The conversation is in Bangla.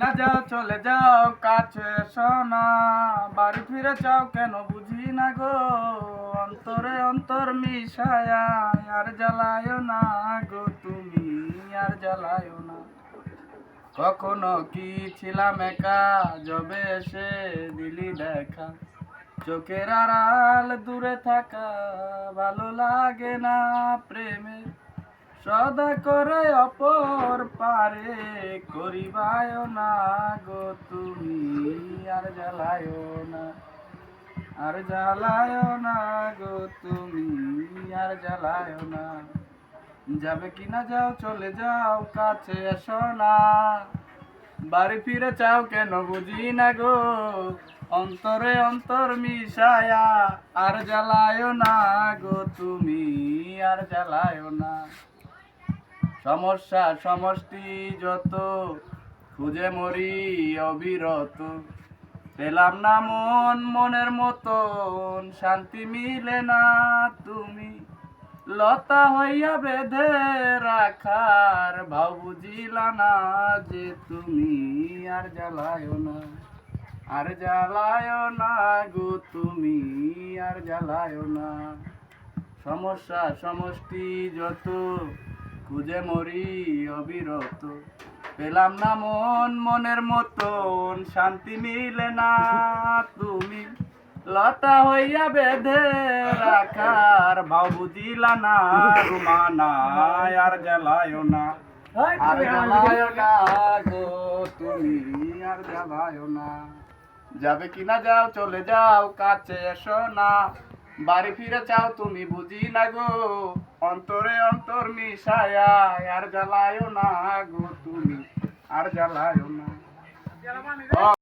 না যাও চলে যাও কাছে সোনা, বাড়ি ফিরে যাও কেন বুঝি না গো, অন্তরে অন্তর মিশায়া আর জ্বালায় না গো তুমি, আর জ্বালায় না। কখনো কি ছিলাম একা, যবে এসে দিলি দেখা, চোখের আড়াল দূরে থাকা ভালো লাগে না প্রেমে, সদা করে অপর পারে করিবায় না গো তুমি, আর জ্বালায় না, আর জ্বালায় না গো তুমি, আর জ্বালায় না। যাবে কিনা যাও চলে যাও কাছে এসো না, বাড়ি ফিরে চাও কেন বুঝি না গো, অন্তরে অন্তর মিশায়া আর জ্বালায় না গো তুমি, আর জ্বালায় না। সমস্যা সমষ্টি যত খুঁজে মরি অবিরত, পেলাম না মন মনের মতন, শান্তি মিলে না তুমি, লতা হইয়া বেঁধে রাখার ভাও বুঝিলা না যে তুমি, আর জ্বালায় না, আর জ্বালায় না গো তুমি, আর জ্বালায় না। সমস্যা সমষ্টি যত খুঁজে মরি অবিরত, পেলাম না মন মনের মতন, শান্তি মিলে না তুমি, লতা হইয়া বেঁধে রাখার ভাও বুঝিলা না রুমানা, আর জ্বালায় না, আর জ্বালায় না গো তুমি, আর জ্বালায় না। যাবে কিনা যাও চলে যাও কাছে এসো না, বাড়ি ফিরে চাও তুমি বুঝি না গো, অন্তরে অন্তর মিশায়া আর জ্বালায় না গো তুমি, আর জ্বালায় না।